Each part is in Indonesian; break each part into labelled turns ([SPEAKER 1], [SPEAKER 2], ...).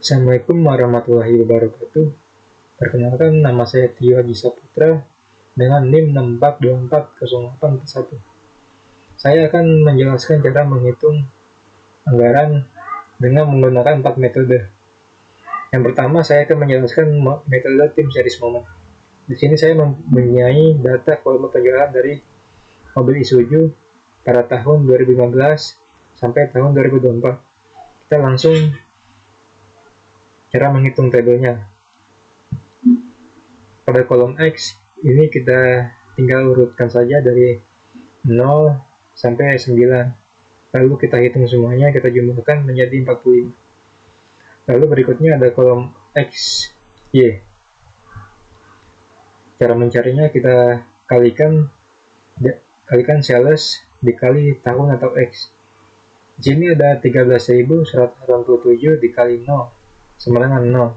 [SPEAKER 1] Assalamualaikum warahmatullahi wabarakatuh. Perkenalkan, nama saya Tio Haji Saputra dengan NIM 64240841. Saya akan menjelaskan cara menghitung anggaran dengan menggunakan 4 metode. Yang pertama, saya akan menjelaskan metode tim series moment. Di sini saya mempunyai data volume penjualan dari mobil Isuzu pada tahun 2015 sampai tahun 2024. Kita langsung cara menghitung tabelnya. Pada kolom X ini kita tinggal urutkan saja dari 0 sampai 9. Lalu kita hitung semuanya, kita jumlahkan menjadi 45. Lalu berikutnya ada kolom X, Y. Cara mencarinya kita kalikan sales dikali tahun atau X. Di sini ada 13.187 dikali 0 sama dengan 0.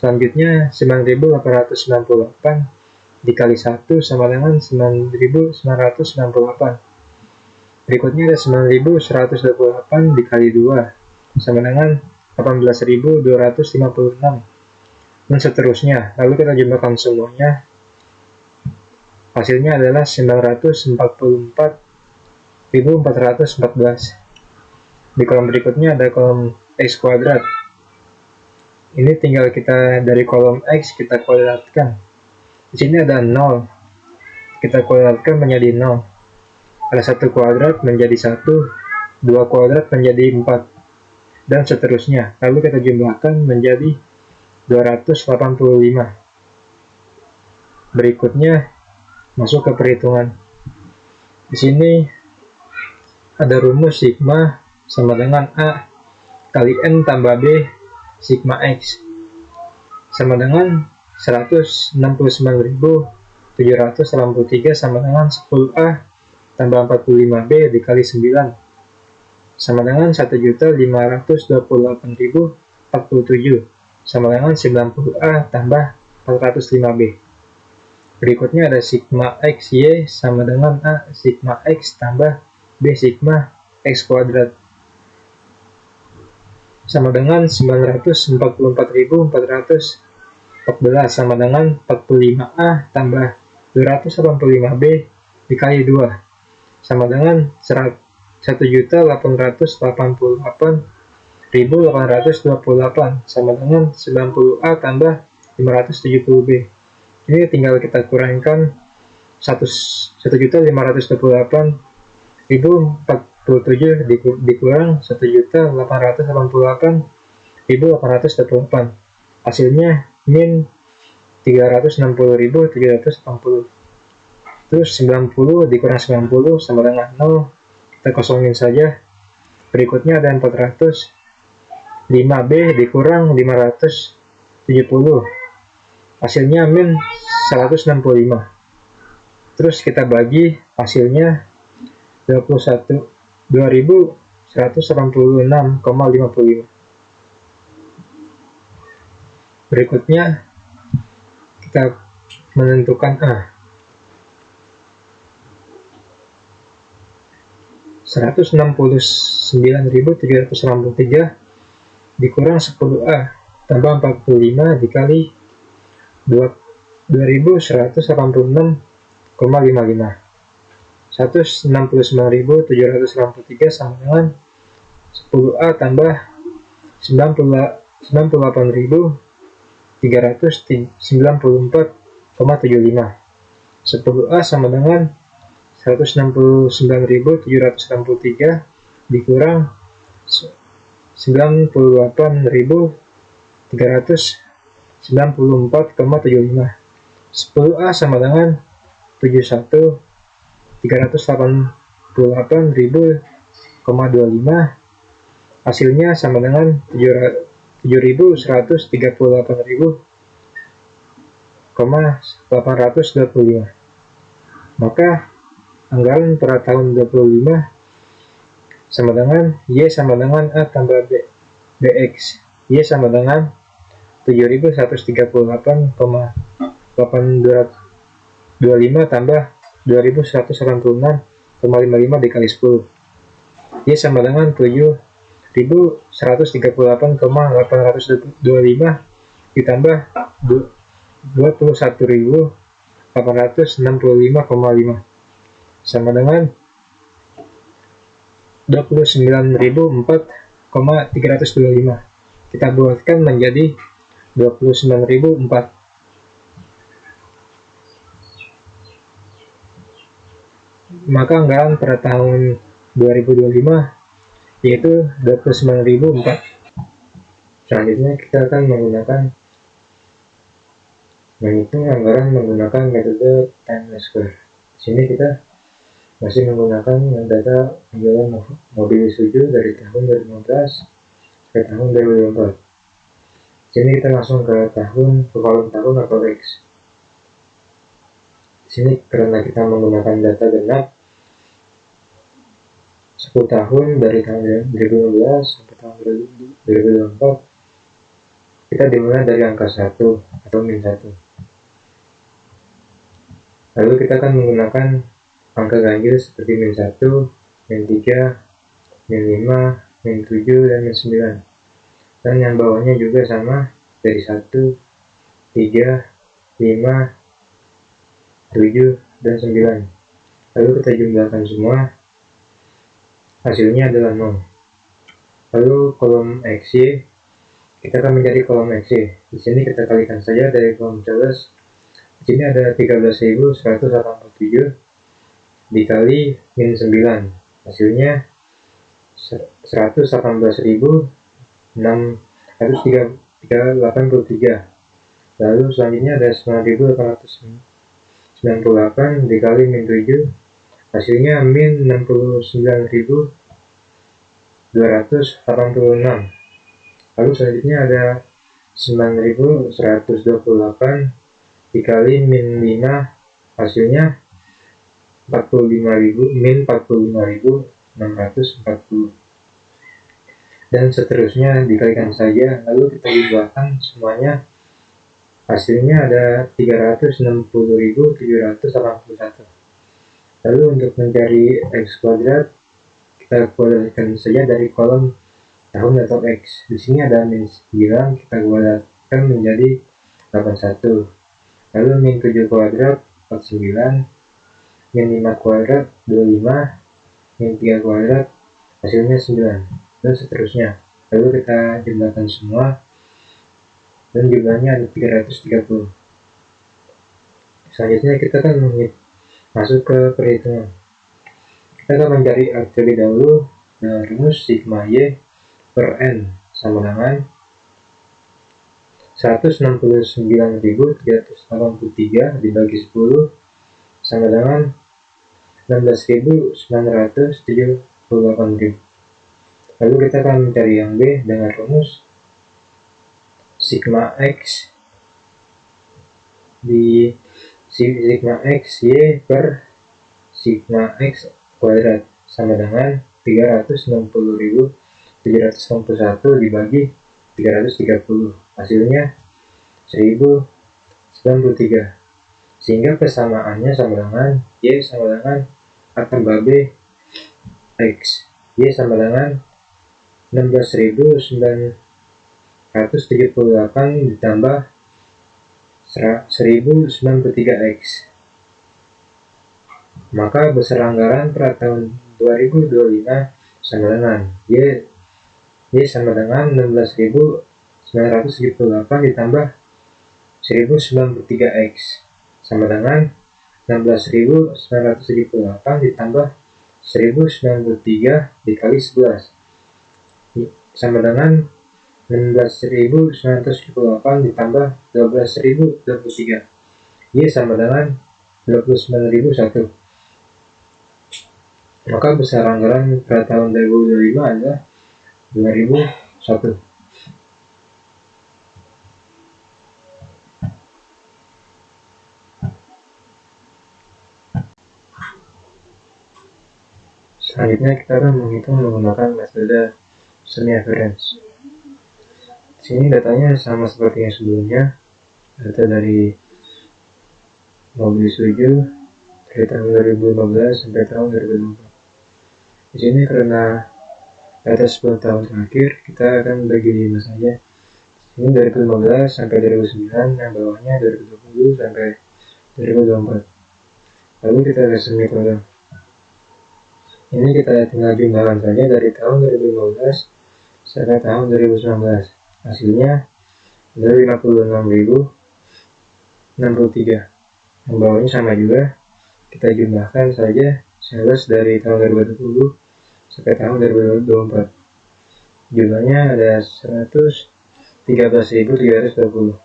[SPEAKER 1] Selanjutnya 9.898 dikali 1 sama dengan 9.998. Berikutnya ada 9.128 dikali 2 sama dengan 18.256, dan seterusnya. Lalu kita jumlahkan semuanya. Hasilnya adalah 944.414. Di kolom berikutnya ada kolom X kuadrat. Ini tinggal kita dari kolom X kita kuadratkan. Di sini ada 0. Kita kuadratkan menjadi 0. Ada 1 kuadrat menjadi 1, 2 kuadrat menjadi 4, dan seterusnya. Lalu kita jumlahkan menjadi 285. Berikutnya masuk ke perhitungan. Di sini ada rumus sigma sama dengan A kali N tambah B sigma X sama dengan 169.783 sama dengan 10A tambah 45B dikali 9 sama dengan 1.528.047 sama dengan 90A tambah 405B. Berikutnya ada sigma X Y sama dengan A sigma X tambah B sigma X kuadrat sama dengan 944.414 sama dengan 45A tambah 285B dikali 2 sama dengan 1.888.828 sama dengan 90A tambah 570B. Ini tinggal kita kurangkan 1.528.047 dikurang 1.888.828. Hasilnya min 360.780. Terus 90 dikurang 90 sama dengan 0. Kita kosongin saja. Berikutnya ada 400. 5B dikurang 570. Hasilnya min 165. Terus kita bagi hasilnya 21.186,55. Berikutnya kita menentukan A. 169.783 dikurang 10A tambah 45 dikali 2.186,55. 169.783 sama dengan 10A tambah 98.394,75. 10A sama dengan 169.783 dikurang 98.394,75. 10A sama dengan 71.388.025. Hasilnya sama dengan 7.138.825. Maka anggaran pada tahun 25 sama dengan Y sama dengan A tambah B, BX. Y sama dengan 7.138,825 tambah 2.186,55 dikali 10. Y sama dengan 7.138,825 2138,825 ditambah 21.865,5 sama dengan 29.004,325. Kita buatkan menjadi 29.004. Maka anggaran pada tahun 2025 yaitu 29.004. Selanjutnya kita akan menghitung anggaran menggunakan metode time square. Di sini kita masih menggunakan data penjualan mobil Isuzu dari tahun 2015 ke tahun 2024. Di sini kita langsung ke kolom tahun atau X. Di sini karena kita menggunakan data genap 10 tahun dari tahun 2015 sampai tahun 2024, kita dimulai dari angka 1 atau min 1. Lalu kita akan menggunakan angka ganjil seperti min 1, min 3, min 5, min 7, dan min 9. Dan yang bawahnya juga sama dari 1, 3, 5, 7, dan 9. Lalu kita jumlahkan semua, hasilnya adalah 0. Lalu kolom XY, kita akan mencari kolom XY. Di sini kita kalikan saja dari kolom sales. Di sini ada 13.187 dikali min 9, hasilnya 118.683. Lalu selanjutnya ada 9.898 dikali min 7, hasilnya min 69.286. Lalu selanjutnya ada 9.128 dikali min 5, hasilnya min 45.640. Dan seterusnya dikalikan saja, lalu kita jumlahkan semuanya, hasilnya ada 360.781. Lalu untuk mencari X kuadrat, kita kuadratkan saja dari kolom tahun atau X. Di sini ada min 9, kita kuadratkan menjadi 81. Lalu min 7 kuadrat 49, min 5 kuadrat 25, min 3 kuadrat hasilnya 9, dan seterusnya. Lalu kita jumlahkan semua, dan jumlahnya ada 330. Selanjutnya kita akan masuk ke perhitungan. Kita akan mencari R terlebih dahulu dengan rumus sigma Y per N sama dengan 169.383 dibagi 10 sama dengan 16.978.000. Lalu kita akan mencari yang B dengan rumus sigma X di sigma X Y per sigma X kuadrat sama dengan 360.761 dibagi 330, hasilnya 1093. Sehingga persamaannya sama dengan Y sama dengan A tambah B X. Y sama dengan 16.978 ditambah 1093X. Maka besar anggaran pada tahun 2025 sama dengan Y sama dengan 16.978 ditambah 1093X sama dengan 16.978 ditambah 1093 dikali 11 sama dengan 16.978 ditambah 12.023. Y sama dengan 29.001. Maka besar anggaran pada tahun 2025 adalah 2001. Selanjutnya kita akan menghitung menggunakan metode semi average. Di sini datanya sama seperti yang sebelumnya, data dari mobil Isuzu dari tahun 2015 sampai tahun 2024. Di sini karena atas 10 tahun terakhir kita akan bagi 5 saja. Ini 2015 sampai 2009, yang bawahnya 2020 sampai 2024. Lalu kita kasih metode. Ini kita tinggal jumlahkan saja dari tahun 2015 sampai tahun 2019. Hasilnya dari 56.063. Yang bawahnya sama juga. Kita jumlahkan saja sales dari tahun 2020 sampai tahun 2024. Jumlahnya ada 113.320.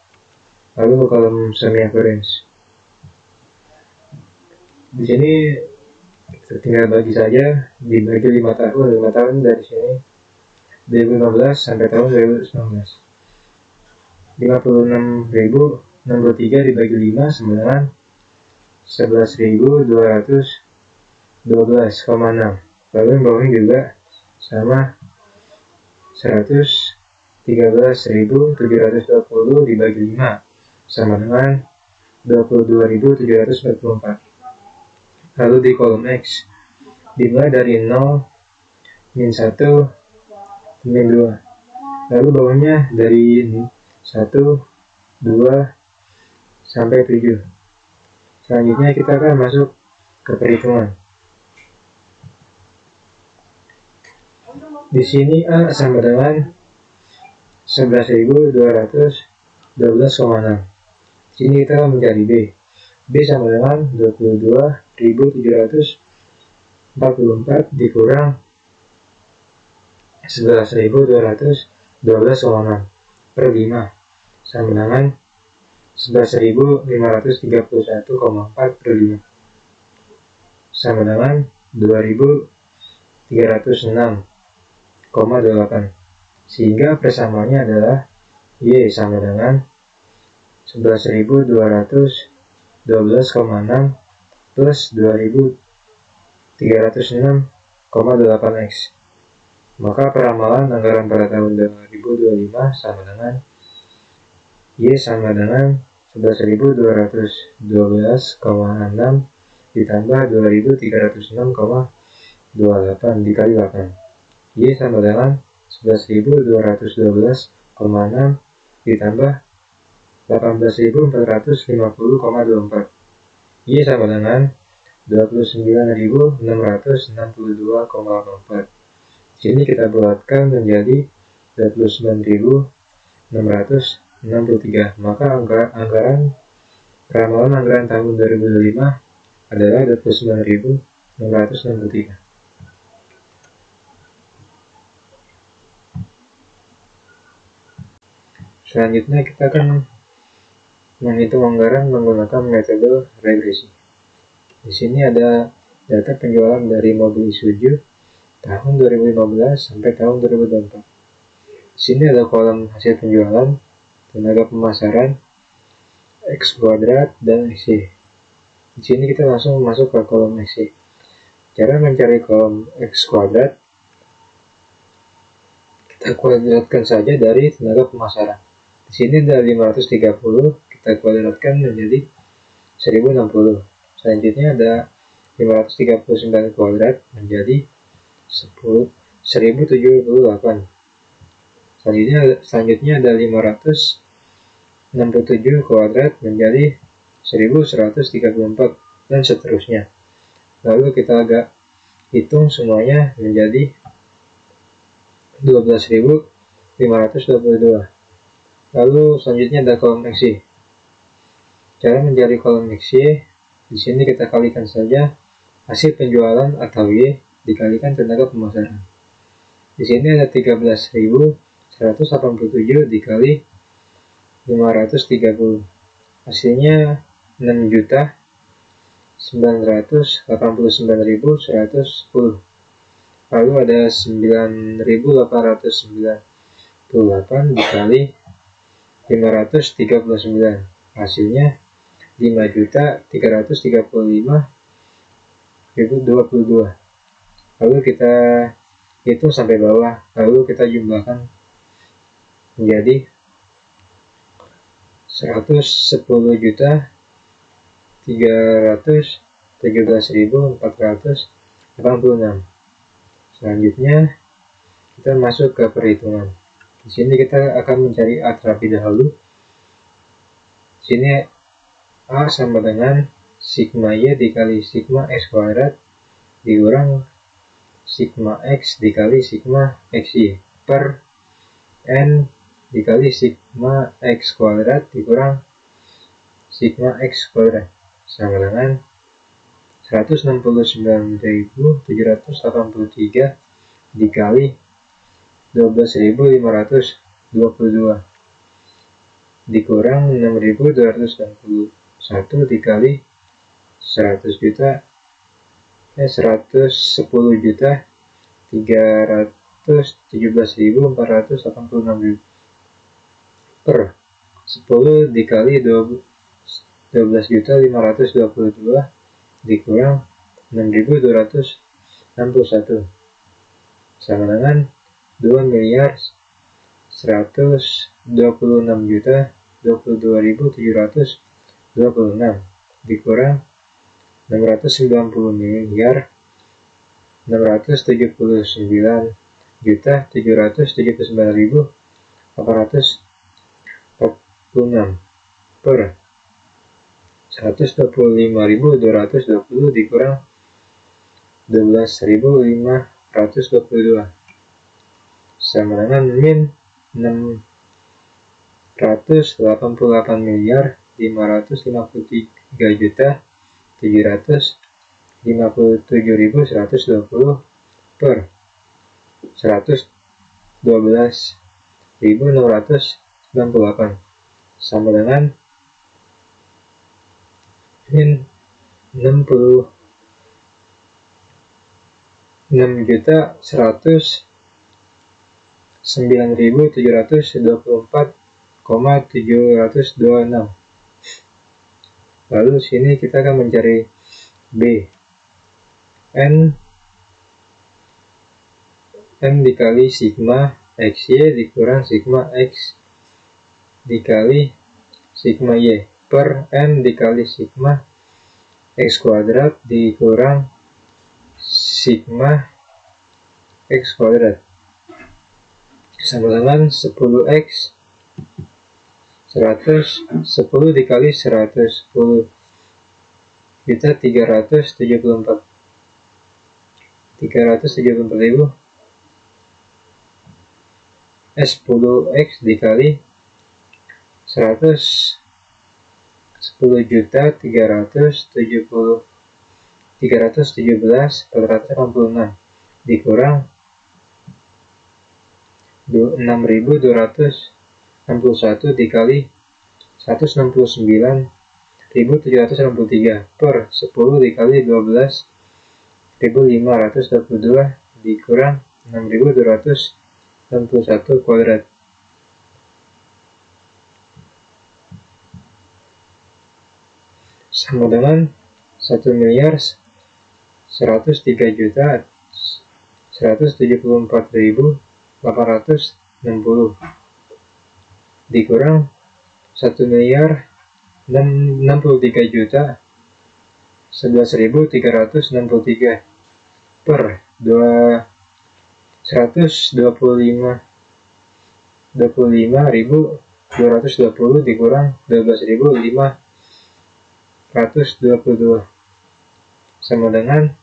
[SPEAKER 1] Lalu kolom semi average. Di sini tinggal bagi saja, dibagi 5 tahun. 5 tahun dari sini 2015 sampai tahun 2019. 56.063 dibagi 5 sama dengan 11.212,6. Lalu yang bawahnya juga sama, 113.720 dibagi 5 sama dengan 22.744. Lalu di kolom X dimulai dari 0, min 1, min 2. Lalu bawahnya dari 1, 2, sampai 7. Selanjutnya kita akan masuk ke perhitungan. Di sini A sama dengan 11.212,6. Sini kita akan mencari B. B sama dengan 22.744 dikurang 11.212,6 per 5 sama dengan 11.531,4 per 5 sama dengan 2.306,8. Sehingga persamaannya adalah Y sama dengan 11.212,6 plus 2.306,8X. Maka peramalan anggaran pada tahun 2025 sama dengan Y sama dengan 11.212,6 ditambah 2.306,28 dikali 8. Y sama dengan 11.212,6 ditambah 18.450,24. Y sama dengan 29.662,84. Sini kita buatkan menjadi 29.663. Maka anggaran ramalan anggaran tahun 2005 adalah 29.663. Selanjutnya kita akan menghitung anggaran menggunakan metode regresi. Di sini ada data penjualan dari mobil Isuzu tahun 2015 sampai tahun 2024. Di sini ada kolom hasil penjualan, tenaga pemasaran, X kuadrat, dan XY. Di sini kita langsung masuk ke kolom XY. Cara mencari kolom X kuadrat, kita kuadratkan saja dari tenaga pemasaran. Di sini ada 530, kita kuadratkan menjadi 1060. Selanjutnya ada 539 kuadrat menjadi 1078. Selanjutnya ada 567 kuadrat menjadi 1134 dan seterusnya. Lalu kita agak hitung semuanya menjadi 12.522. Lalu selanjutnya ada kolom XY. Cara mencari kolom XY, di sini kita kalikan saja hasil penjualan atau Y dikalikan tenaga pemasaran. Di sini ada 13.187 dikali 530. Hasilnya 6.989.110. Lalu ada 9.898 dikali 539. Hasilnya 5.335.022. Lalu kita hitung sampai bawah, lalu kita jumlahkan menjadi 110.317.486. Selanjutnya Kita masuk ke perhitungan. Di sini kita akan mencari A terlebih dahulu. Di sini A sama dengan sigma Y dikali sigma X kuadrat dikurang sigma X dikali sigma XY per N dikali sigma X kuadrat dikurang sigma X kuadrat sama dengan 169.783 dikali 12.522 dikurang 6.261 dikali 110 juta 317.486 per 10 dikali 12.522 dikurang 6.261 sama dengan 2.126.022.726 dikurang 690.679.846 per 125.220 dikurang 12.522 sama dengan min 688.553.757.120 per 112.698 sama dengan min 66.9.724,726. Lalu sini kita akan mencari B. N dikali sigma XY dikurang sigma X dikali sigma Y per N dikali sigma X kuadrat dikurang sigma X kuadrat sama dengan 10X 10 dikali 110 juta 374.000 10X dikali 110 juta 317.486 dikurang 6.261 dikali 169.763 per 10 dikali 12.522 dikurang 6.261 kuadrat sama dengan 1.174.860 dikurang 1.063.011.363 per 125.220 dikurang 12.522 sama dengan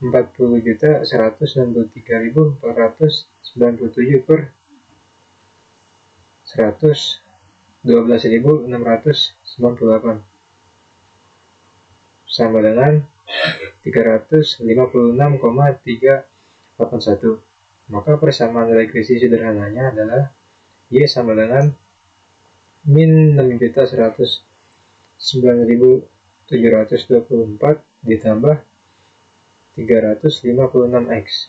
[SPEAKER 1] 40.163.497 per 112.698 sama dengan 356,381. Maka persamaan regresi sederhananya adalah Y sama dengan min 6.109.724 ditambah 356X.